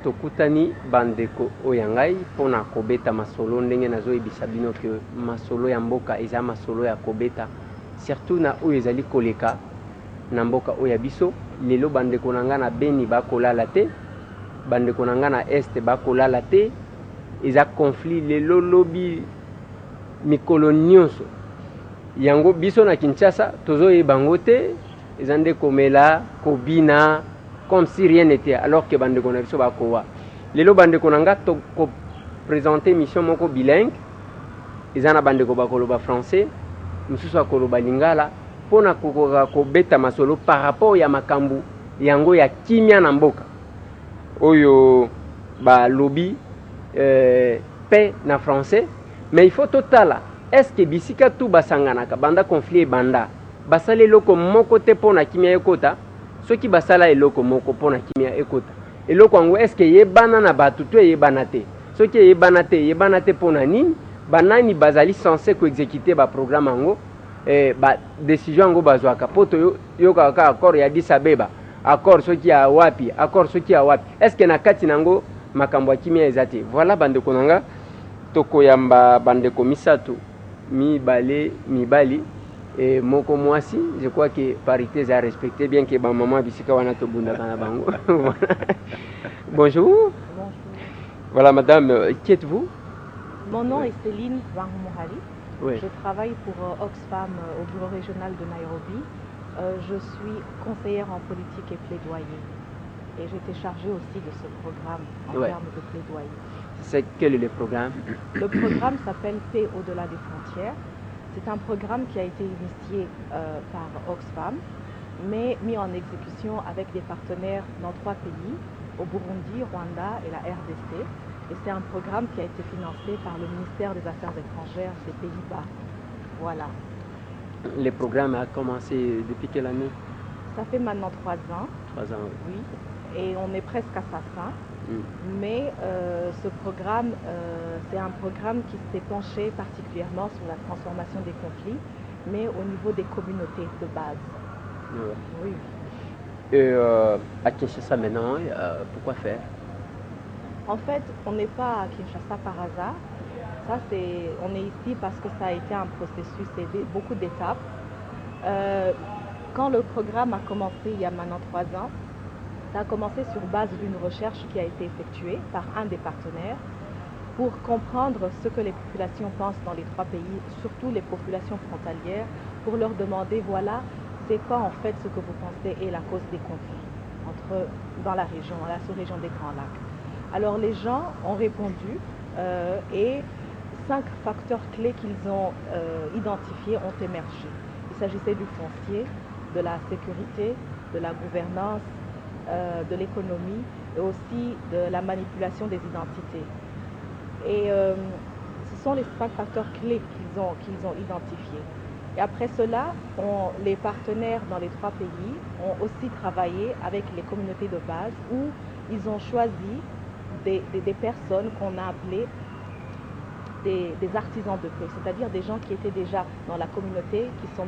Tokutani bandeko oyangai pona kobeta masolo ndenge nazo ebisa bino ke masolo ya mboka eza masolo ya kobeta surtout na oyo ezali koleka na mboka oya biso lelo bandeko nanga na Beni bakolala te bandeko nanga na Est bakolala te eza conflit lelo lobi mikolo nyonso yango biso na Kinshasa tozo yebango te eza nde komela kobina comme si rien n'était, alors que bandeko na biso bakowa lelo bandeko nanga to ko présenter mission moko bilingue ezana bandeko bakoloba français mususu akoloba lingala pona ko beta masolo par rapport ya makambu yango ya kimia na mboka oyo ba lobby paix na français mais il faut totala est-ce que bisika tout basangana ka banda conflit banda basale loko moko te pona kimia ekota soki basala eloko moko pona kimia ekota eloko yango eske yebana na batu to yebana te soki yebana te pona nini banani bazali censé ko exécuter ba programme yango ba décision yango bazwaka poto yo kaka accord ya Addis Abeba accord soki ya wapi accord soki ya wapi eske na kati nango makambo ya kimia ezate voilà bandeko nanga tokoyamba bandeko misatu mibali et moko mwasi, je crois que parité est respectée bien que ma maman bisika wana to bunda kana bango. Bonjour. Bonjour. Voilà madame, qui êtes-vous? Mon nom est Céline Wangmohali. Oui. Je travaille pour Oxfam au bureau régional de Nairobi. Je suis conseillère en politique et plaidoyer. Et j'étais chargée aussi de ce programme en termes de plaidoyer. Quel est le programme? Le programme s'appelle Paix au-delà des frontières. C'est un programme qui a été initié par Oxfam, mais mis en exécution avec des partenaires dans 3 pays, au Burundi, Rwanda et la RDC. Et c'est un programme qui a été financé par le ministère des Affaires étrangères des Pays-Bas. Voilà. Le programme a commencé depuis quelle année? Ça fait maintenant 3 ans. 3 ans, oui. Et on est presque à sa fin. Mais ce programme, c'est un programme qui s'est penché particulièrement sur la transformation des conflits, mais au niveau des communautés de base. Oui. Et à Kinshasa maintenant, pourquoi faire? En fait, on n'est pas à Kinshasa par hasard. On est ici parce que ça a été un processus et beaucoup d'étapes. Quand le programme a commencé il y a maintenant 3 ans, ça a commencé sur base d'une recherche qui a été effectuée par un des partenaires pour comprendre ce que les populations pensent dans les 3 pays, surtout les populations frontalières, pour leur demander, voilà, c'est quoi en fait ce que vous pensez est la cause des conflits dans la région, dans la sous-région des Grands Lacs. Alors les gens ont répondu et 5 facteurs clés qu'ils ont identifiés ont émergé. Il s'agissait du foncier, de la sécurité, de la gouvernance, de l'économie et aussi de la manipulation des identités. Et ce sont les 5 facteurs clés qu'ils ont identifiés. Et après cela, les partenaires dans les 3 pays ont aussi travaillé avec les communautés de base où ils ont choisi des personnes qu'on a appelées des artisans de paix, c'est-à-dire des gens qui étaient déjà dans la communauté, qui sont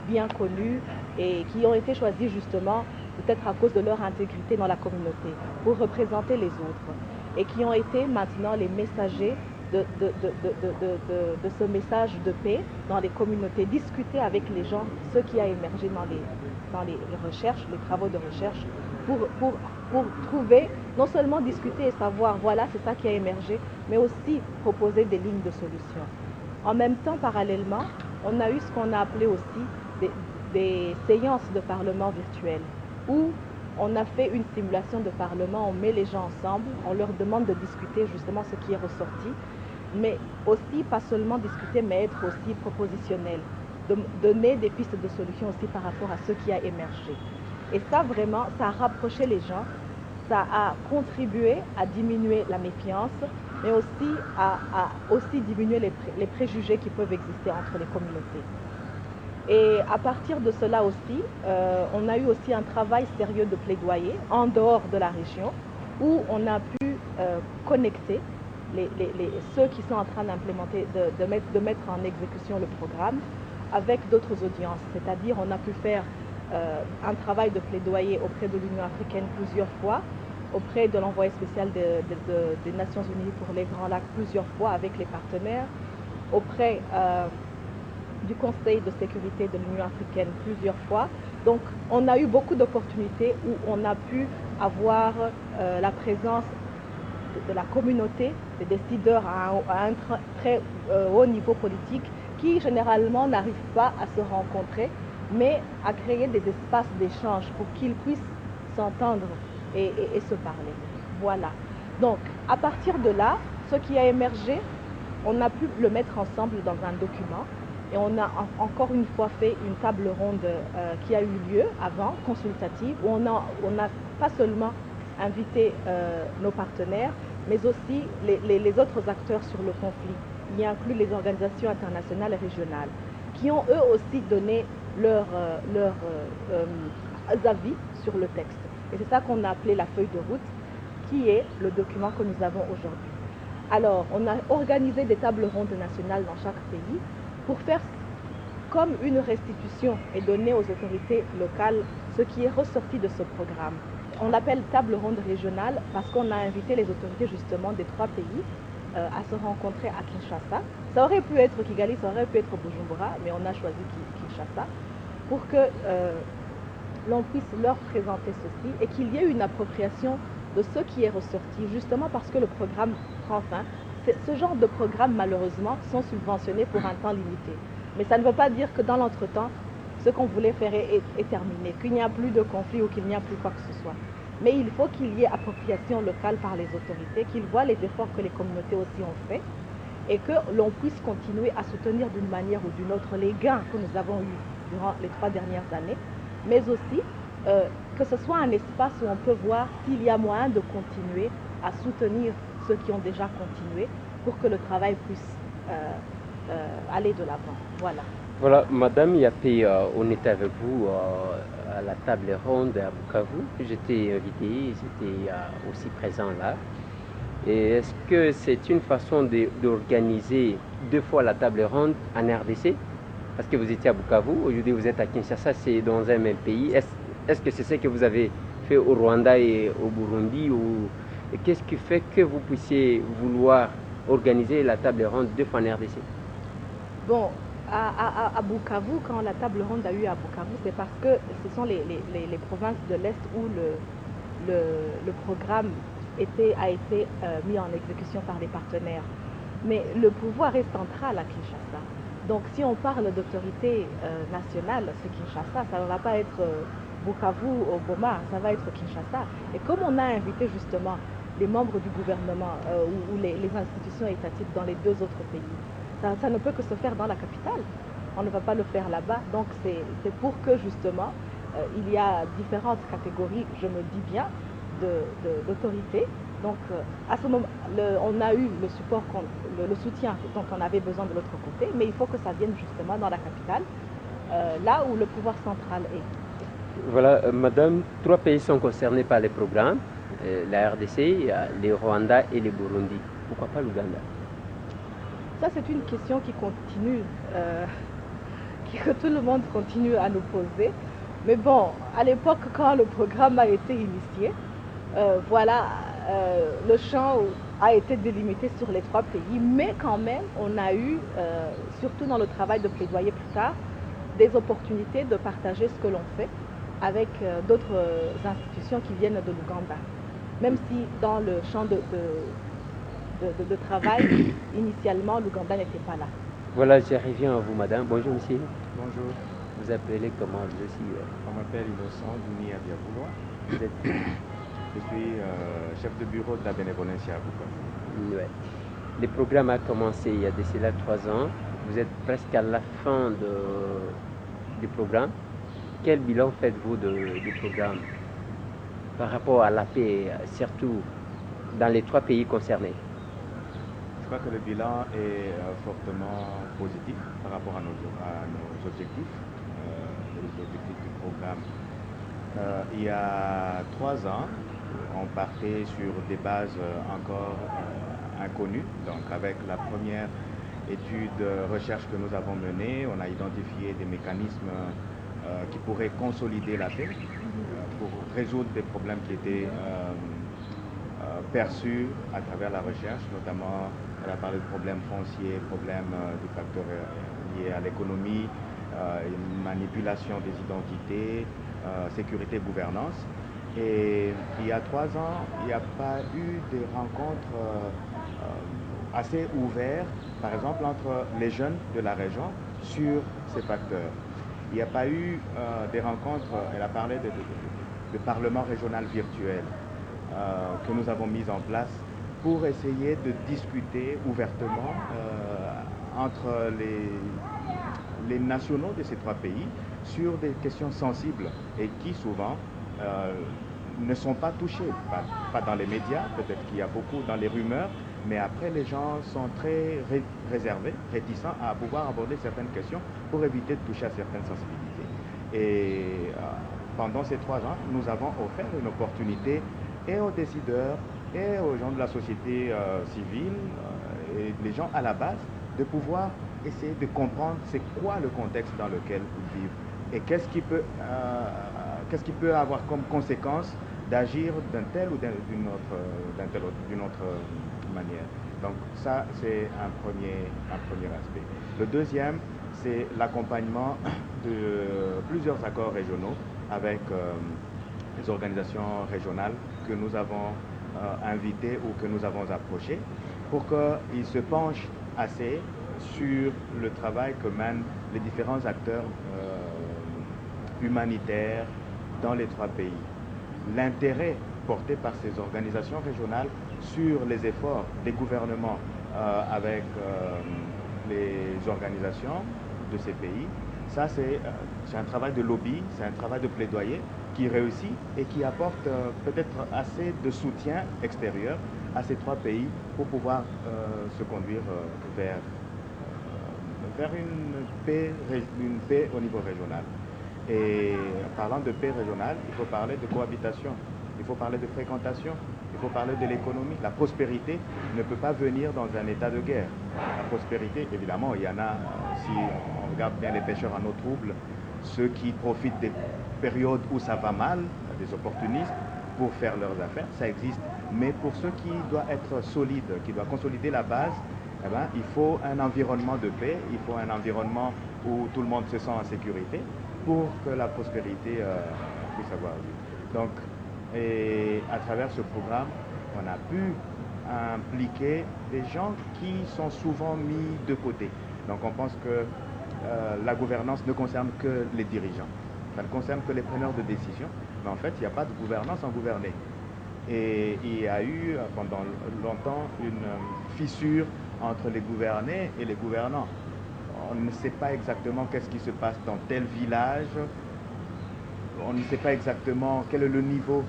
bien connus et qui ont été choisis justement peut-être à cause de leur intégrité dans la communauté, pour représenter les autres, et qui ont été maintenant les messagers de ce message de paix dans les communautés, discuter avec les gens, ce qui a émergé dans les recherches, les travaux de recherche, pour trouver, non seulement discuter et savoir, voilà, c'est ça qui a émergé, mais aussi proposer des lignes de solution. En même temps, parallèlement, on a eu ce qu'on a appelé aussi des séances de parlement virtuelles, où on a fait une simulation de parlement, on met les gens ensemble, on leur demande de discuter justement ce qui est ressorti, mais aussi pas seulement discuter, mais être aussi propositionnel, de donner des pistes de solutions aussi par rapport à ce qui a émergé. Et ça vraiment, ça a rapproché les gens, ça a contribué à diminuer la méfiance, mais aussi à diminuer les préjugés qui peuvent exister entre les communautés. Et à partir de cela aussi, on a eu aussi un travail sérieux de plaidoyer en dehors de la région, où on a pu connecter ceux qui sont en train d'implémenter, de mettre en exécution le programme avec d'autres audiences. C'est-à-dire on a pu faire un travail de plaidoyer auprès de l'Union africaine plusieurs fois auprès de l'envoyé spécial des Nations Unies pour les Grands Lacs plusieurs fois avec les partenaires, auprès du Conseil de sécurité de l'Union africaine plusieurs fois. Donc on a eu beaucoup d'opportunités où on a pu avoir la présence de la communauté, des décideurs à un très haut niveau politique qui généralement n'arrivent pas à se rencontrer, mais à créer des espaces d'échange pour qu'ils puissent s'entendre et se parler. Voilà. Donc à partir de là, ce qui a émergé, on a pu le mettre ensemble dans un document. Et on a encore une fois fait une table ronde qui a eu lieu avant, consultative, où on a pas seulement invité nos partenaires, mais aussi les autres acteurs sur le conflit. Il y inclut les organisations internationales et régionales, qui ont eux aussi donné leurs avis sur le texte. Et c'est ça qu'on a appelé la feuille de route, qui est le document que nous avons aujourd'hui. Alors, on a organisé des tables rondes nationales dans chaque pays, pour faire comme une restitution et donner aux autorités locales ce qui est ressorti de ce programme. On l'appelle table ronde régionale parce qu'on a invité les autorités justement des 3 pays à se rencontrer à Kinshasa. Ça aurait pu être Kigali, ça aurait pu être Bujumbura, mais on a choisi Kinshasa pour que l'on puisse leur présenter ceci et qu'il y ait une appropriation de ce qui est ressorti, justement parce que le programme prend fin. Ce genre de programmes, malheureusement, sont subventionnés pour un temps limité. Mais ça ne veut pas dire que dans l'entretemps, ce qu'on voulait faire est terminé, qu'il n'y a plus de conflit ou qu'il n'y a plus quoi que ce soit. Mais il faut qu'il y ait appropriation locale par les autorités, qu'ils voient les efforts que les communautés aussi ont faits et que l'on puisse continuer à soutenir d'une manière ou d'une autre les gains que nous avons eus durant les 3 dernières années, mais aussi que ce soit un espace où on peut voir s'il y a moyen de continuer à soutenir ceux qui ont déjà continué pour que le travail puisse aller de l'avant. Voilà. Voilà, Madame Yapé, on était avec vous à la table ronde à Bukavu. J'étais invité, j'étais aussi présent là. Et est-ce que c'est une façon d'organiser 2 fois la table ronde en RDC? Parce que vous étiez à Bukavu, aujourd'hui vous êtes à Kinshasa, c'est dans un même pays. Est-ce que c'est ce que vous avez fait au Rwanda et au Burundi ou qu'est-ce qui fait que vous puissiez vouloir organiser la table ronde 2 fois en RDC? Bon, à Bukavu, quand la table ronde a eu à Bukavu, c'est parce que ce sont les provinces de l'Est où le programme a été mis en exécution par les partenaires. Mais le pouvoir est central à Kinshasa. Donc si on parle d'autorité nationale, c'est Kinshasa, ça ne va pas être Bukavu ou Goma, ça va être Kinshasa. Et comme on a invité justement les membres du gouvernement ou les institutions étatiques dans les 2 autres pays, ça ne peut que se faire dans la capitale. On ne va pas le faire là-bas. Donc c'est pour que justement il y a différentes catégories, je me dis bien, d'autorités. Donc à ce moment, on a eu le support, le soutien dont on avait besoin de l'autre côté, mais il faut que ça vienne justement dans la capitale, là où le pouvoir central est. Voilà, Madame, 3 pays sont concernés par les programmes, la RDC, le Rwanda et le Burundi. Pourquoi pas l'Ouganda? Ça, c'est une question qui continue, que tout le monde continue à nous poser. Mais bon, à l'époque, quand le programme a été initié, voilà, le champ a été délimité sur les 3 pays, mais quand même, on a eu, surtout dans le travail de plaidoyer plus tard, des opportunités de partager ce que l'on fait avec d'autres institutions qui viennent de l'Ouganda. Même si dans le champ de travail, initialement, l'Ouganda n'était pas là. Voilà, j'y reviens à vous, Madame. Bonjour, monsieur. Bonjour. Vous appelez comment vous aussi? On m'appelle Innocent Douni Abiaboulois. Vous êtes... Je suis chef de bureau de la bénévolencia à Bukavu. Ouais. Le programme a commencé il y a de cela 3 ans. Vous êtes presque à la fin du programme. Quel bilan faites-vous du programme par rapport à la paix, surtout dans les 3 pays concernés? Je crois que le bilan est fortement positif par rapport à nos objectifs, les objectifs du programme. Il y a 3 ans, on partait sur des bases encore inconnues. Donc avec la première étude recherche que nous avons menée, on a identifié des mécanismes qui pourraient consolider la paix pour résoudre des problèmes qui étaient perçus à travers la recherche, notamment elle a parlé de problèmes fonciers, problèmes de facteurs liés à l'économie, manipulation des identités, sécurité, gouvernance. Et il y a 3 ans, il n'y a pas eu de rencontres assez ouvertes, par exemple, entre les jeunes de la région sur ces facteurs. Il n'y a pas eu des rencontres, elle a parlé de parlement régional virtuel que nous avons mis en place pour essayer de discuter ouvertement entre les nationaux de ces 3 pays sur des questions sensibles et qui souvent ne sont pas touchés, pas dans les médias, peut-être qu'il y a beaucoup dans les rumeurs, mais après les gens sont très réservés, réticents à pouvoir aborder certaines questions pour éviter de toucher à certaines sensibilités. Et pendant ces 3 ans, nous avons offert une opportunité et aux décideurs et aux gens de la société civile et les gens à la base de pouvoir essayer de comprendre c'est quoi le contexte dans lequel ils vivent et qu'est-ce qui peut avoir comme conséquence d'agir d'un tel ou d'une autre manière. Donc ça, c'est un premier aspect. Le deuxième, c'est l'accompagnement de plusieurs accords régionaux avec les organisations régionales que nous avons invitées ou que nous avons approchées pour qu'ils se penchent assez sur le travail que mènent les différents acteurs humanitaires dans les 3 pays. L'intérêt porté par ces organisations régionales sur les efforts des gouvernements avec les organisations de ces pays, ça c'est un travail de lobby, c'est un travail de plaidoyer qui réussit et qui apporte peut-être assez de soutien extérieur à ces 3 pays pour pouvoir se conduire vers une paix au niveau régional. Et en parlant de paix régionale, il faut parler de cohabitation, il faut parler de fréquentation, il faut parler de l'économie. La prospérité ne peut pas venir dans un état de guerre. La prospérité, évidemment, il y en a, si on regarde bien les pêcheurs en eau trouble, ceux qui profitent des périodes où ça va mal, des opportunistes, pour faire leurs affaires, ça existe. Mais pour ceux qui doivent être solides, qui doivent consolider la base, eh bien, il faut un environnement de paix, il faut un environnement où tout le monde se sent en sécurité pour que la prospérité puisse avoir lieu. Donc, et à travers ce programme, on a pu impliquer des gens qui sont souvent mis de côté. Donc on pense que la gouvernance ne concerne que les dirigeants, ça ne concerne que les preneurs de décision, mais en fait il n'y a pas de gouvernance sans gouverner. Et il y a eu pendant longtemps une fissure entre les gouvernés et les gouvernants. On ne sait pas exactement qu'est-ce qui se passe dans tel village, on ne sait pas exactement quel est le niveau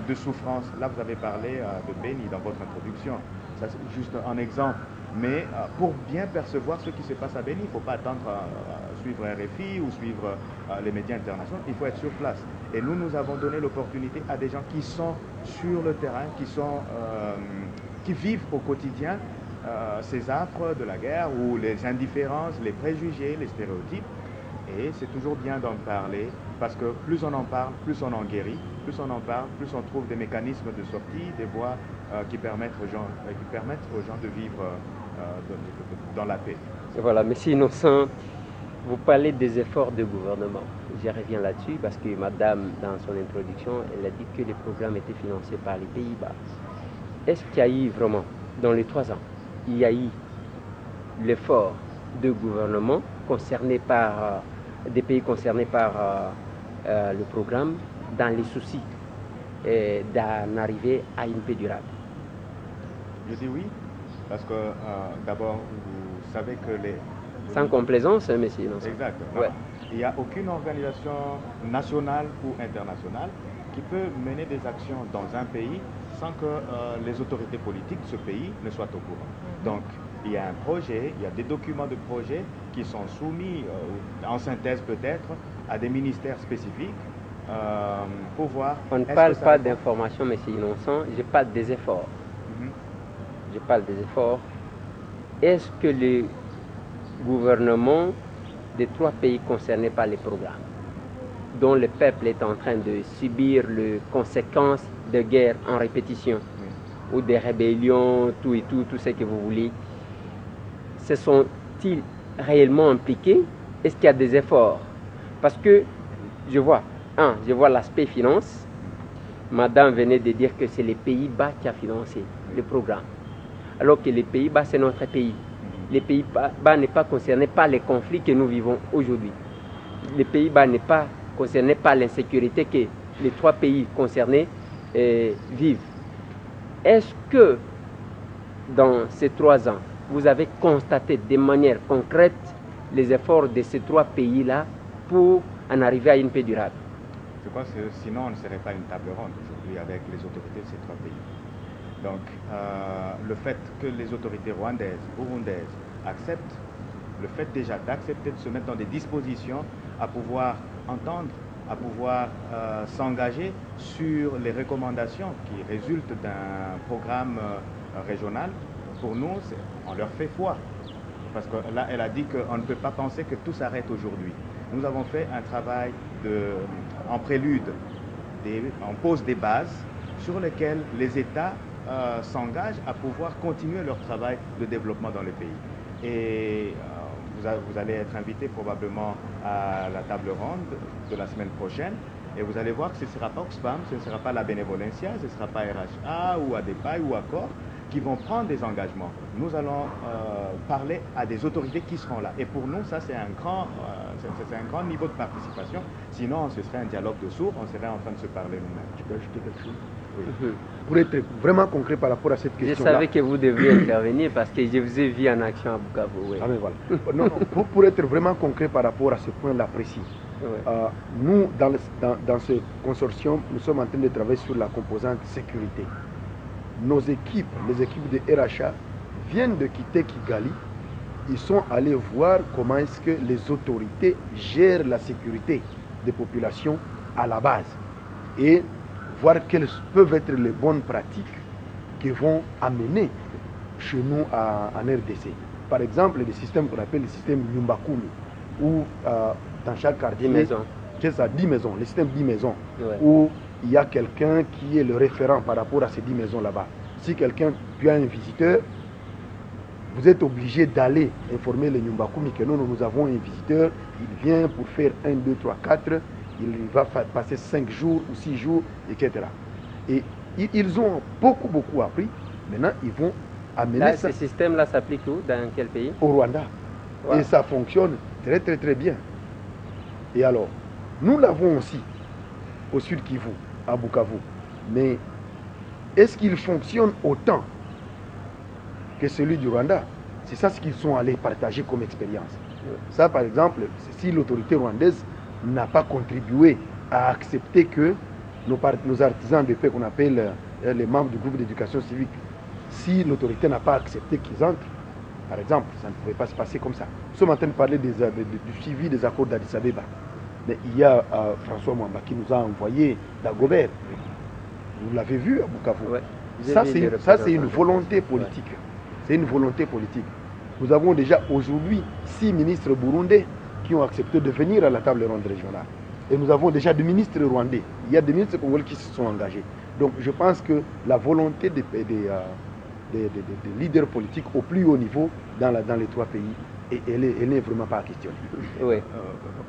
de souffrance. Là, vous avez parlé de Beni dans votre introduction. Ça, c'est juste un exemple. Mais pour bien percevoir ce qui se passe à Beni, il ne faut pas attendre à suivre RFI ou suivre les médias internationaux. Il faut être sur place. Et nous avons donné l'opportunité à des gens qui sont sur le terrain, qui vivent au quotidien ces affres de la guerre ou les indifférences, les préjugés, les stéréotypes. Et c'est toujours bien d'en parler parce que plus on en parle, plus on en guérit, plus on en parle, plus on trouve des mécanismes de sortie, des voies qui permettent aux gens de vivre dans la paix. Voilà, Monsieur Innocent, vous parlez des efforts de gouvernement. Je reviens là-dessus parce que Madame, dans son introduction, elle a dit que les programmes étaient financés par les Pays-Bas. Est-ce qu'il y a eu vraiment, dans les 3 ans, il y a eu l'effort de gouvernement concerné par des pays concernés par le programme dans les soucis d'en arriver à une paix durable? Je dis oui, parce que d'abord, vous savez que les... Sans complaisance, hein, Monsieur Innocent. Exact. Ouais. Il n'y a aucune organisation nationale ou internationale qui peut mener des actions dans un pays sans que les autorités politiques de ce pays ne soient au courant. Donc, il y a un projet, il y a des documents de projet qui sont soumis, en synthèse peut-être, à des ministères spécifiques pour voir... On ne parle pas d'information, Monsieur Innocent, je parle des efforts. Je parle des efforts. Est-ce que le gouvernement des 3 pays concernés par les programmes, dont le peuple est en train de subir les conséquences de guerre en répétition, ou des rébellions, tout et tout ce que vous voulez, se sont-ils réellement impliqués? Est-ce qu'il y a des efforts? Parce que je vois l'aspect finance. Madame venait de dire que c'est les Pays-Bas qui a financé le programme. Alors que les Pays-Bas, c'est notre pays. Les Pays-Bas n'est pas concerné par les conflits que nous vivons aujourd'hui. Les Pays-Bas n'est pas concerné par l'insécurité que les 3 pays concernés vivent. Est-ce que dans ces 3 ans, vous avez constaté de manière concrète les efforts de ces 3 pays-là pour en arriver à une paix durable? Je crois que sinon on ne serait pas une table ronde aujourd'hui avec les autorités de ces 3 pays. Donc le fait que les autorités rwandaises, burundaises acceptent, le fait déjà d'accepter de se mettre dans des dispositions à pouvoir entendre, à pouvoir s'engager sur les recommandations qui résultent d'un programme régional, pour nous, on leur fait foi. Parce que là, elle a dit qu'on ne peut pas penser que tout s'arrête aujourd'hui. Nous avons fait un travail en prélude, on pose des bases sur lesquelles les États s'engagent à pouvoir continuer leur travail de développement dans le pays. Et vous allez être invité probablement à la table ronde de la semaine prochaine. Et vous allez voir que ce ne sera pas Oxfam, ce ne sera pas la Benevolencia, ce ne sera pas RHA ou ADEPAI ou Accor qui vont prendre des engagements. Nous allons parler à des autorités qui seront là. Et pour nous, ça, c'est un grand niveau de participation. Sinon, ce serait un dialogue de sourds, on serait en train de se parler nous-mêmes. Tu peux ajouter quelque chose? Oui. Pour être vraiment concret par rapport à cette question-là. Je savais que vous deviez intervenir parce que je vous ai vu en action à Bukavu. Oui. Ah mais voilà. Non, pour être vraiment concret par rapport à ce point-là précis, Oui. nous, dans ce consortium, nous sommes en train de travailler sur la composante sécurité. Nos équipes, les équipes de RHA, viennent de quitter Kigali. Ils sont allés voir comment est-ce que les autorités gèrent la sécurité des populations à la base et voir quelles peuvent être les bonnes pratiques qui vont amener chez nous en RDC. Par exemple, le système qu'on appelle le système Nyumbakumi, où dans chaque quartier, 10 maisons. C'est ça, 10 maisons, le système 10 maisons, Ouais. où il y a quelqu'un qui est le référent par rapport à ces 10 maisons là-bas. Si quelqu'un, tu as un visiteur, vous êtes obligé d'aller informer le Nyumbakumi que nous avons un visiteur, il vient pour faire 1, 2, 3, 4, il va passer 5 jours ou 6 jours, etc. Et ils ont beaucoup appris. Maintenant, ils vont amener Là, ça ce système-là s'applique où? Dans quel pays? au Rwanda. Wow. Et ça fonctionne très bien. Et alors, nous l'avons aussi au Sud Kivu, à Bukavu. Mais est-ce qu'il fonctionne autant que celui du Rwanda? C'est ça ce qu'ils sont allés partager comme expérience. Ça, par exemple, si l'autorité rwandaise n'a pas contribué à accepter que nos artisans de paix, qu'on appelle les membres du groupe d'éducation civique, si l'autorité n'a pas accepté qu'ils entrent, par exemple, ça ne pouvait pas se passer comme ça. Nous sommes en train de parler du suivi des accords d'Addis Abeba. Mais il y a François Mwamba qui nous a envoyé Dagobert. Vous l'avez vu à Bukavu. Ouais. Ça, c'est une volonté politique. Ouais. C'est une volonté politique. Nous avons déjà aujourd'hui 6 ministres burundais qui ont accepté de venir à la table ronde régionale. Et nous avons déjà des ministres rwandais. Il y a des ministres congolais qui se sont engagés. Donc je pense que la volonté des leaders politiques au plus haut niveau dans les 3 pays, elle n'est vraiment pas à questionner. Oui.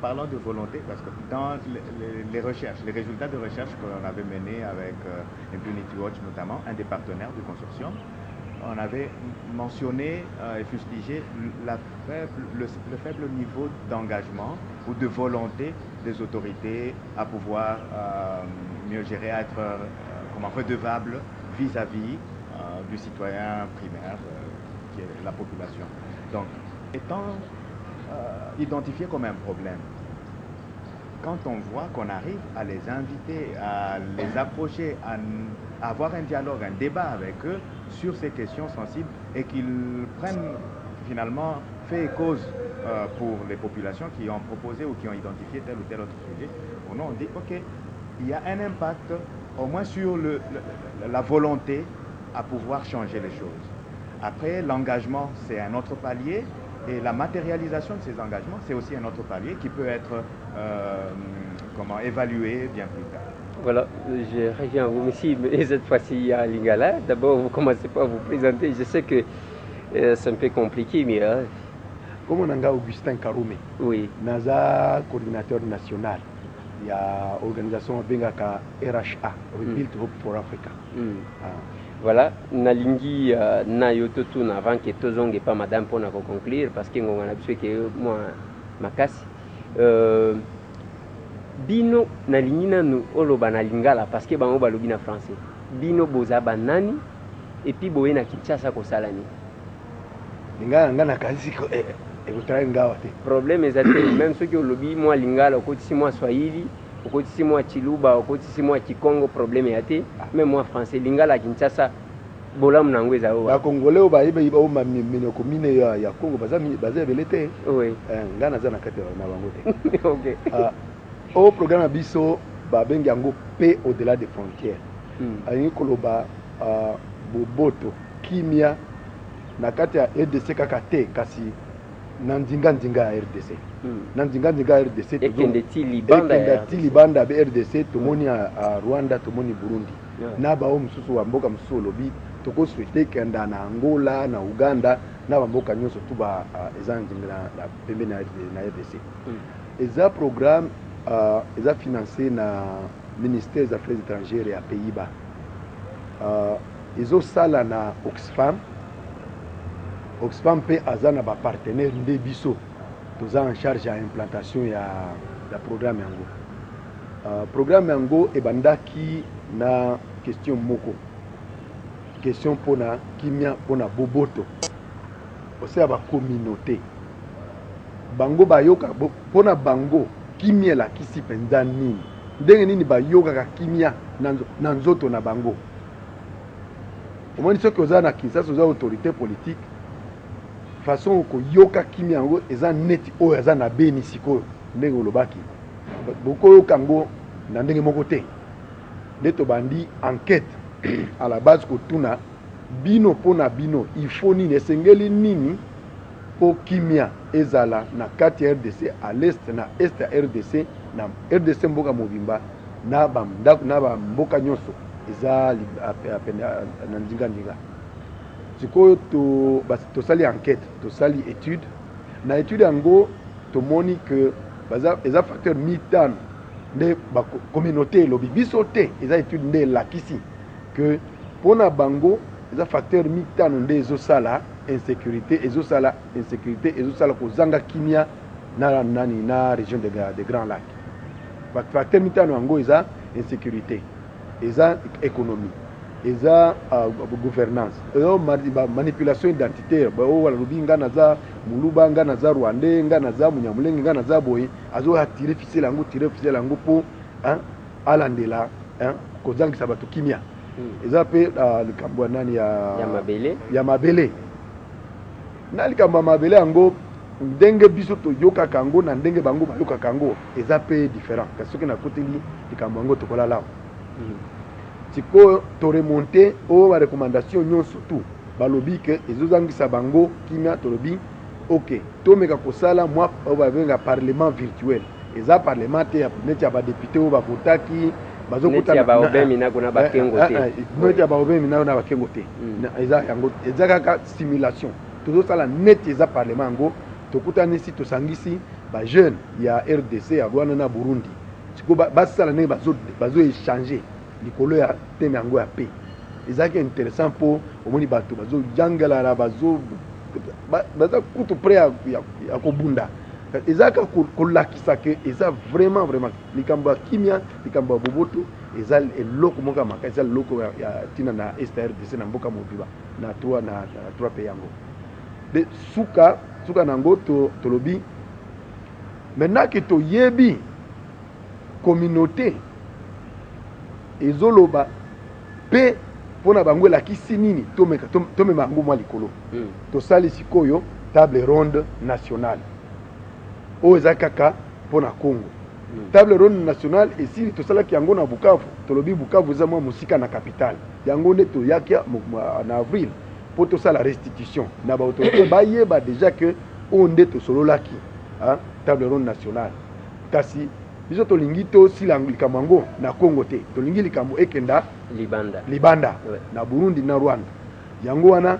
Parlons de volonté, parce que dans les recherches, les résultats de recherche qu'on avait menés avec Impunity Watch notamment, un des partenaires du consortium, on avait mentionné et fustigé le faible niveau d'engagement ou de volonté des autorités à pouvoir mieux gérer, à être redevable vis-à-vis du citoyen primaire qui est la population. Donc, étant identifié comme un problème, quand on voit qu'on arrive à les inviter, à les approcher, à avoir un dialogue, un débat avec eux sur ces questions sensibles et qu'ils prennent finalement fait et cause pour les populations qui ont proposé ou qui ont identifié tel ou tel autre sujet, nous on dit ok, il y a un impact au moins sur la volonté à pouvoir changer les choses. Après, l'engagement, c'est un autre palier. Et la matérialisation de ces engagements, c'est aussi un autre palier qui peut être évalué bien plus tard. Voilà, je reviens à vous, monsieur, mais cette fois-ci à Lingala. D'abord, vous commencez par vous présenter. Je sais que c'est un peu compliqué, mais... Comme on a Augustin Karoume, oui. Naza, coordinateur national. Il y a l'organisation Bengaka RHA, Rebuild Hope for Africa. Voilà, nalingi na yototu na avant que tozonge pas madame pour na conclure parce que on a besoin que moi makasi bino nalingi nanu oloba na lingala parce que bango balobi na français bino boza banani et puis boye na Kinshasa ko salani lingala ngana kasi ko ngawa te problème ezate même ceux qui olobi moi lingala ko tisi moi swahili ko tisi moi chiluba ko tisi moi kikongo problème yate même moi français lingala Kinshasa bolam nango ezao ba congolais o ba yeba o mamino commune ya Congo baza belete oui ngana za na kate na bango te OK au programme biso ba bengi yango paix au-delà des frontières ayi koloba boboto kimia na kati ya RDC kaka te kasi na ndinga ya RDC na ndinga ya RDC ekende ti libanda be RDC tomoni a Rwanda tomoni Burundi na bao msusu wa mboka msusu lobi toko souhaiter kenda na Angola na Uganda na bamboka nyonso tuba ezanjinga na pembe na RDC eza programme eza financé na ministère des affaires étrangères ya Pays-Bas ezo sala na Oxfam pe azana ba partenaire nde biso toza en charge ya implantation ya programme yango programme yango ebandaki na question moko question pona kimia pona boboto ose ya ba communauté bango bayoka pona bango kimia la kisi penza nini ndenge nini bayoka ka kimia na nzoto na bango omoni soki oza na Kinshasa oza autorité politique façon ko yoka kimia yango eza neti oyo eza na beni sikoyo ndenge olobaki bokoyoka yango na ndenge moko te nde tobandi enquête à la base kotuna bino pona bino il faut nini esengeli nini po kimia ezala na kati ya RDC à l'est na est ya RDC na RDC mboka mobimba na bamboka nyonso eza na ndinga sikoyo tosali enquête tosali étude na étude yango tomoni que eza facteur mitano nde communauté elobi biso te eza étude nde elakisi que pona bango eza facteur mitano nde ezosala insécurité ezosala kozanga kimia na région de Grand Lac facteur mitano yango eza insécurité eza économie eza gouvernance eza manipulation identitaire balobi nga naza muluba nga naza rwandais nga naza munyamulenge nga naza boye azo attirer ficelle yango po alandela kozangisa bato kimia eza pe likambo ya nani ya mabele na likambo ya mabele yango ndenge biso toyokaka yango na ndenge bango bayokaka yango eza pe différent kasi soki nakoteli likambo yango tokolala sikoyo toremonte oyo barecommandation nyonso tu balobi ke ezozangisa bango kimia tolobi ok tomeka kosala mwa oyo babenga parlement virtuel eza parlement te neti ya badepute oyo bavotaki neti ya baobemi nako na bakengo te eza yango eza kaka simulation tozosala neti eza parlement yango tokutanisi tosangisi bajeune ya RDC ya Rwanda na Burundi sikoyo basala ndenge bazoéchange likolo ya teme yango ya paix ezalaki intéressant mpo omoni bato bazojangelana baza kutu près ya kobunda ezalaka kolakisa ke eza vraiment likambo ya kimia likambo ya boboto eza eloko moko ya makasi eza eloko ya ntina na est ya RDC na mboka mobiba na trois pays yango de suka nango tolobi maintenant ke toyebi communauté ezoloba pe pona bango elakisi nini tomema yango mwa likolo tosali sikoyo table ronde nationale oyo eza kaka mpona Congo table ronde nationale esili tosalaki yango na Bukavu tolobi Bukavu eza mwa mosika na capitale yango nde toyaki na avril mpo tosala restitution na baautorité bayeba déjà que oyo nde tosololaki table ronde nationale kasi biso tolingi tosila likambo yango na Congo te, tolingi likambo ekenda libanda ouais. na Burundi na Rwanda. Yango wana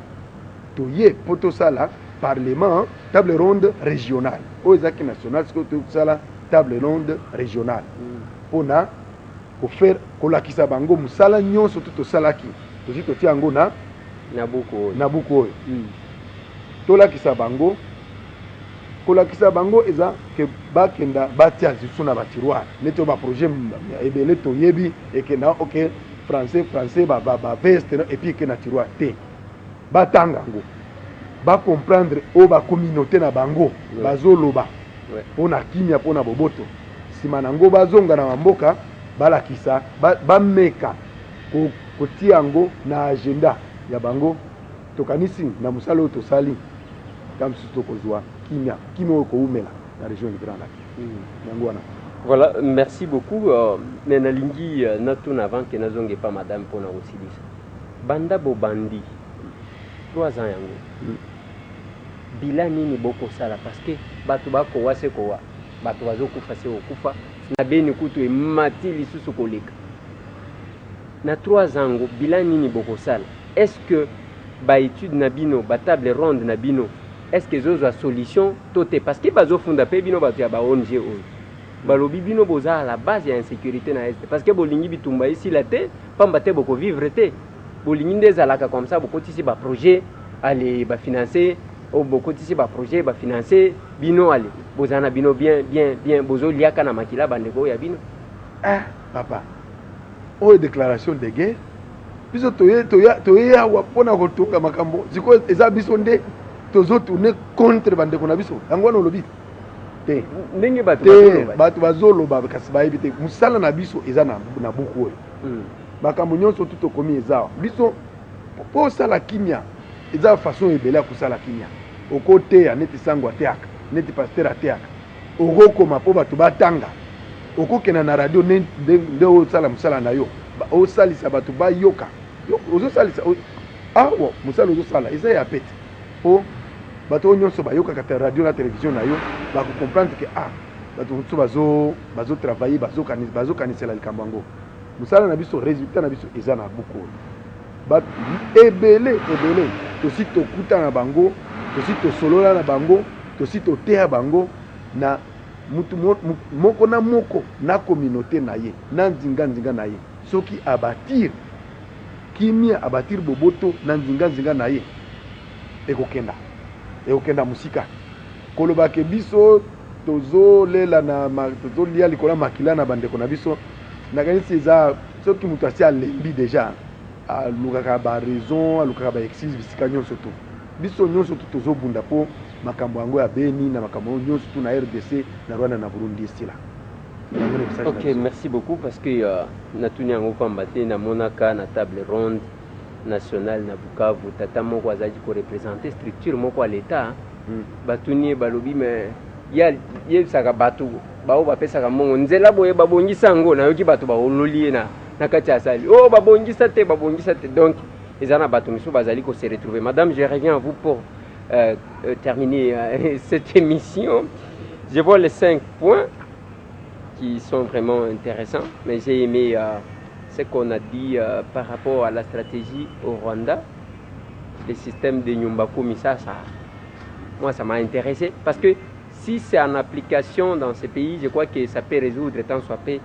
toye po tosala parlement table ronde régionale oyo ezaki national sikoyo tosala table ronde régionale mpona kofaire kolakisa bango mosala nyonso to tosalaki tozi totia yango na buku oyo tolakisa bango. Kolakisa bango eza ke bakenda batia zisu na batiroir neti ba projet ebele toyebi ekenda ok français ba veste et puis ekena tiroir te batanga ngo ba comprendre o ba communauté na bango bazoloba mpona kimia mpona boboto nsima nango bazonga na mboka balakisa bameka kotia yango na agenda ya bango tokanisi na mosala oyo tosali kam mosusu tokozwa kimia oyo koumela na région du Grand Lac yango wana. Voilà, merci beaucoup. Mais nalingi natuna avant que nazonge pas madame pour na osilisa. Banda bobandi 3 ans yango. Bila nini boko sala parce que batu bako wase ko wa batu bazokufa se okufa na beni kutu e mati lisusu koleka. Na 3 ans ngo bila nini boko sala. Est-ce que ba étude na bino ba table ronde na bino est-ce que zozo a solution toté parce que bazo funda pe bino batu ya ba ONG oyo. Balobi bino boza à la base ya insécurité na est parce que bolingi bitumba ici la te pamba te boko vivre te bolingi ndezalaka comme ça boko tisi ba projet aller ba financer o boko tisi ba projet ba financer bino aller bozana bino bien bozo liaka na makila bandeko ya bino papa o déclaration de guerre biso toye awa pona kotunga makambo ziko eza biso nde tozo tourner contre bandeko na biso yango wana olobi ndenge bato bazoloba kasi bayebi te mosala na biso eza na buku oyo makambo nyonso tu tokomi eza biso mpo osala kimia eza façon ebele ya kosala kimia okoteya neti sango ateyaka neti paster ateyaka okokoma mpo bato batanga okokenda na radio nde osala mosala na yo osalisa bato bayoka ozosalisa awa mosala ozosala eza ya pete mpo bato nyonso bayokaka ta radio na télévision na yo bakocomprendre ke bato mosusu bazotravaille bazokanisela likambo yango mosala na biso résultat na biso eza na buku oyo bato ebele tosi tokuta na bango tosi tosolola na bango tosi toteya bango na mutu moko na moko na communauté na ye na nzinga na ye soki abatir kimia abatir boboto na nzinga na ye ekokenda musika koloba ke biso tozolela na tozolia likola makila na bandeko na biso nakanisi eza soki mutu asi alembi déjà alukaka ba raison alukaka ba excuse bisika nyonso tu biso nyonso tu tozobunda po makambo yango ya Beni na makambo nyonso tu na RDC na Rwanda na Burundi estila. Ok, merci beaucoup parce que natuni yango pambate na monaka na table ronde nationale na Bukavu tata moko azaki ko représenter structure moko à l'état batuni balobi mais yebisaka bato bao bapesaka mongo nzela boye babongisa ngo nayoki bato baololi na kati ya sali babongisa te donc ezana bato miso bazali ko se retrouver. Madame, je reviens à vous pour terminer cette émission. Je vois les 5 points qui sont vraiment intéressants, mais j'ai aimé ce qu'on a dit par rapport à la stratégie au Rwanda, le système de Nyumba Kumisa, moi ça m'a intéressé parce que si c'est en application dans ces pays, je crois que ça peut résoudre tant soit peu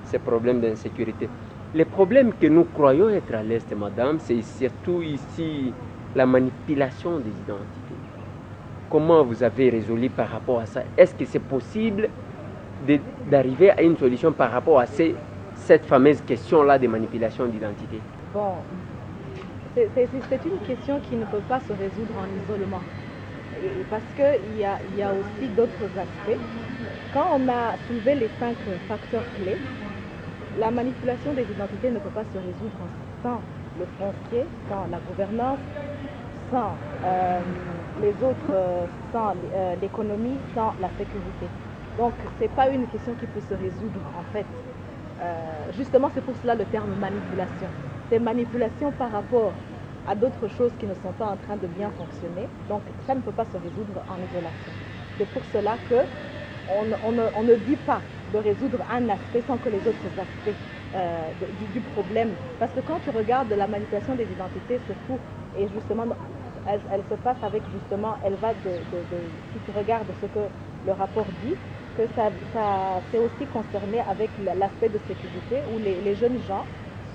ces problèmes d'insécurité. Les problèmes que nous croyons être à l'Est, madame, c'est surtout ici la manipulation des identités. Comment vous avez résolu par rapport à ça? Est-ce que c'est possible d'arriver à une solution par rapport à cette fameuse question-là de manipulation d'identité? Bon, c'est une question qui ne peut pas se résoudre en isolement. Parce qu'il y a aussi d'autres aspects. Quand on a soulevé les 5 facteurs clés, la manipulation des identités ne peut pas se résoudre sans le foncier, sans la gouvernance, sans les autres, sans l'économie, sans la sécurité. Donc, ce n'est pas une question qui peut se résoudre en fait. Justement, c'est pour cela le terme manipulation. C'est manipulation par rapport à d'autres choses qui ne sont pas en train de bien fonctionner. Donc, ça ne peut pas se résoudre en isolation. C'est pour cela qu'on ne dit pas de résoudre un aspect sans que les autres aspects du problème. Parce que quand tu regardes la manipulation des identités, c'est fou. Et justement, elle se passe avec justement, elle va si tu regardes ce que le rapport dit, que c'est aussi concerné avec l'aspect de sécurité où les jeunes gens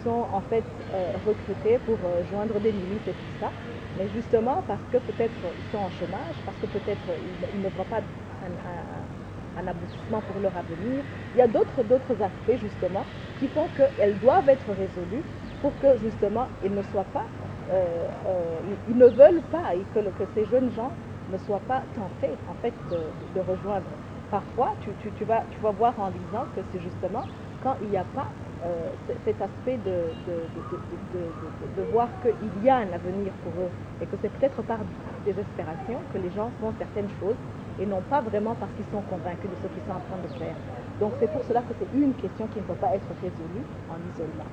sont en fait recrutés pour joindre des milices et tout ça. Mais justement parce que peut-être ils sont en chômage, parce que peut-être ils ne voient pas un aboutissement pour leur avenir. Il y a d'autres aspects justement qui font qu'elles doivent être résolues pour que justement ils ne soient pas, ils ne veulent pas et que ces jeunes gens ne soient pas tentés en fait de rejoindre. Parfois, tu vas voir en lisant que c'est justement quand il n'y a pas cet aspect de voir qu'il y a un avenir pour eux et que c'est peut-être par désespération que les gens font certaines choses et non pas vraiment parce qu'ils sont convaincus de ce qu'ils sont en train de faire. Donc c'est pour cela que c'est une question qui ne peut pas être résolue en isolement.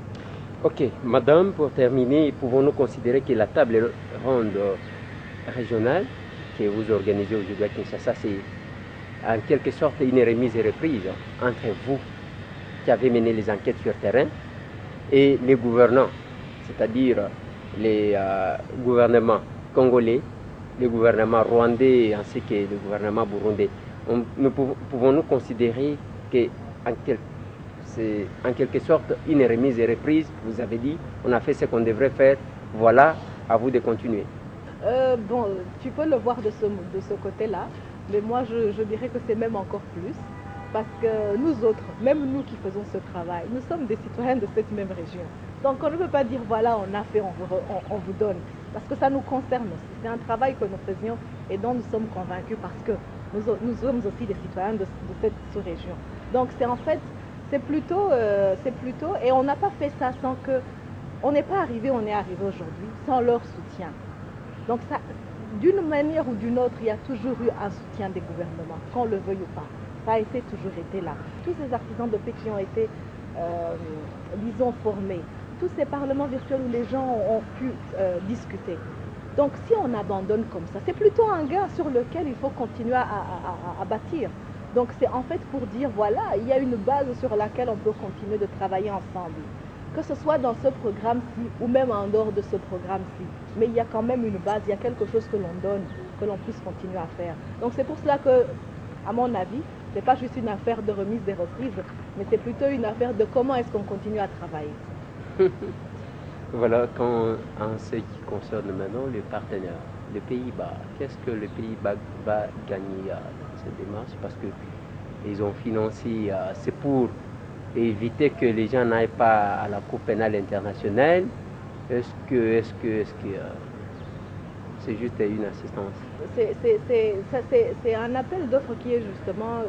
Ok, madame, pour terminer, pouvons-nous considérer que la table ronde régionale que vous organisez aujourd'hui à Kinshasa, c'est en quelque sorte une remise et reprise entre vous qui avez mené les enquêtes sur terrain et les gouvernants, c'est-à-dire les gouvernements congolais, le gouvernement rwandais ainsi que le gouvernement burundais. Pouvons-nous considérer que c'est en quelque sorte une remise et reprise? Vous avez dit, on a fait ce qu'on devrait faire, voilà, à vous de continuer. Bon, tu peux le voir de ce côté-là, mais moi je dirais que c'est même encore plus, parce que nous autres, même nous qui faisons ce travail, nous sommes des citoyens de cette même région. Donc on ne peut pas dire voilà, on a fait, on vous donne, parce que ça nous concerne aussi. C'est un travail que nous faisions et dont nous sommes convaincus parce que nous sommes aussi des citoyens de cette sous-région. Donc c'est en fait, c'est plutôt, et on n'a pas fait ça sans que, on n'est pas arrivé, on est arrivé aujourd'hui sans leur soutien. Donc ça, d'une manière ou d'une autre, il y a toujours eu un soutien des gouvernements, qu'on le veuille ou pas. Ça a toujours été là. Tous ces artisans de paix qui ont été, disons, formés, tous ces parlements virtuels où les gens ont pu discuter. Donc si on abandonne comme ça, c'est plutôt un gain sur lequel il faut continuer à bâtir. Donc c'est en fait pour dire, voilà, il y a une base sur laquelle on peut continuer de travailler ensemble. Que ce soit dans ce programme-ci ou même en dehors de ce programme-ci. Mais il y a quand même une base, il y a quelque chose que l'on donne, que l'on puisse continuer à faire. Donc c'est pour cela que, à mon avis, ce n'est pas juste une affaire de remise des reprises, mais c'est plutôt une affaire de comment est-ce qu'on continue à travailler. Voilà, en ce qui concerne maintenant les partenaires, les Pays-Bas, qu'est-ce que le Pays-Bas va gagner dans cette démarche? Parce qu'ils ont financé, c'est pour éviter que les gens n'aillent pas à la Cour pénale internationale. Est-ce que c'est juste une assistance? C'est un appel d'offres qui est justement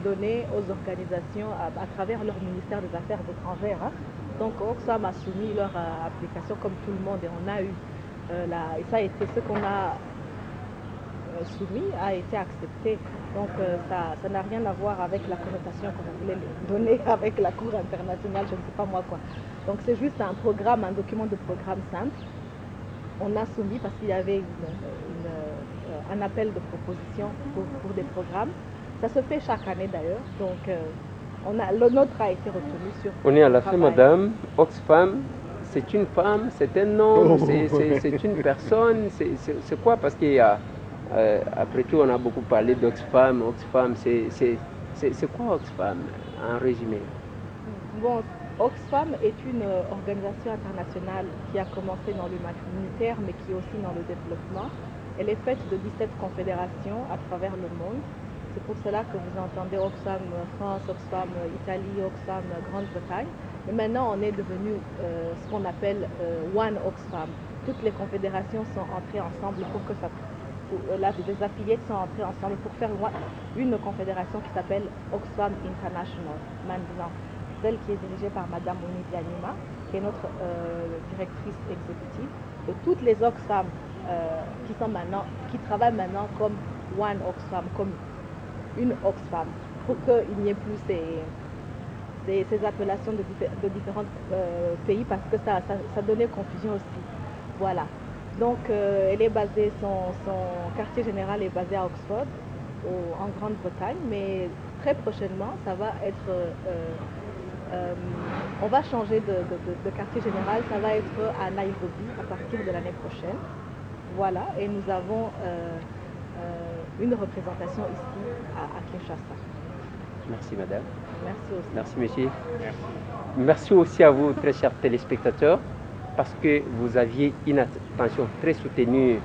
donné aux organisations à travers leur ministère des Affaires étrangères. Hein. Donc Oxfam a soumis leur application comme tout le monde et on a eu, et ça a été ce qu'on a soumis a été accepté. Donc ça n'a rien à voir avec la connotation qu'on voulait donner avec la Cour internationale, je ne sais pas moi quoi. Donc c'est juste un programme, un document de programme simple. On a soumis parce qu'il y avait un appel de proposition pour des programmes. Ça se fait chaque année d'ailleurs. Donc le nôtre a été retenu sur... On est à la fin, madame. Oxfam, c'est une femme, c'est un homme, c'est une personne, c'est quoi? Parce qu'il y a... après tout, on a beaucoup parlé d'Oxfam. Oxfam, c'est quoi Oxfam en résumé? Bon, Oxfam est une organisation internationale qui a commencé dans l'humanitaire, mais qui est aussi dans le développement. Elle est faite de 17 confédérations à travers le monde. C'est pour cela que vous entendez Oxfam France, Oxfam Italie, Oxfam Grande-Bretagne. Mais maintenant, on est devenu ce qu'on appelle One Oxfam. Toutes les confédérations sont entrées ensemble pour que ça... les affiliés sont entrés ensemble pour faire une confédération qui s'appelle Oxfam International maintenant. Celle qui est dirigée par Madame Onidia Nima, qui est notre directrice exécutive, de toutes les Oxfam qui travaillent maintenant comme One Oxfam, comme une Oxfam, pour qu'il n'y ait plus ces appellations de différents pays, parce que ça donnait confusion aussi. Voilà. Donc, elle est basée, son quartier général est basé à Oxford, en Grande-Bretagne, mais très prochainement, ça va être... on va changer de quartier général, ça va être à Nairobi à partir de l'année prochaine. Voilà, et nous avons une représentation ici à Kinshasa. Merci madame. Merci aussi. Merci monsieur. Merci. Merci aussi à vous, très chers téléspectateurs, parce que vous aviez une attention très soutenue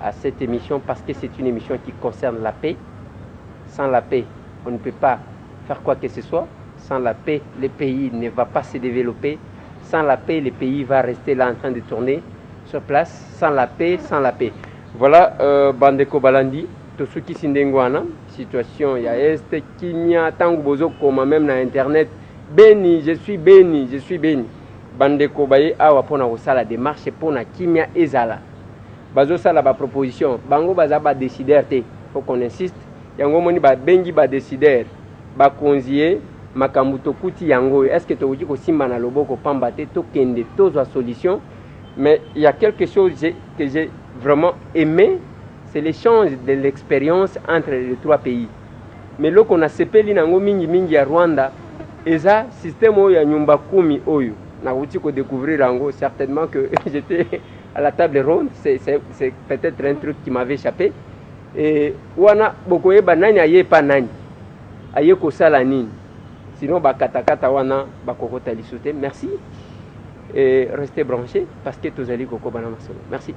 à cette émission, parce que c'est une émission qui concerne la paix. Sans la paix, on ne peut pas faire quoi que ce soit. Sans la paix, le pays ne va pas se développer. Sans la paix, le pays va rester là en train de tourner sur place. Sans la paix, sans la paix. Voilà, Bandeko Balandi, tout ce qui s'indengwana, situation, il y a Est, Kimia, Tango Bozo, comme même dans Internet, béni, je suis béni, je suis béni. Bandeko Baye, awa pona la démarche, pona Kimia Ezala. Bazo sala ba proposition, bango baza ba décider te, faut qu'on insiste. Yango moni ba bengi ba décider, ba konzier, makambuto kuti yango. Est-ce que tu as dit que Simba na loboko pambate to kende tozo solution? Mais il y a quelque chose que j'ai vraiment aimé, c'est l'échange de l'expérience entre les trois pays. Mais là qu'on a sepeli nango mingi ya Rwanda, eza système oyo ya nyumba kumi oyo. Na wuti ko découvrir yango, certainement que j'étais à la table ronde, c'est peut-être un truc qui m'avait échappé. Et wana bokoye banani aye pa nani. Aye ko sala nini. Sinon ba katakata wana ba kokota lisute. Merci. Et restez branchés parce que tous allez koko bana masolo. Merci.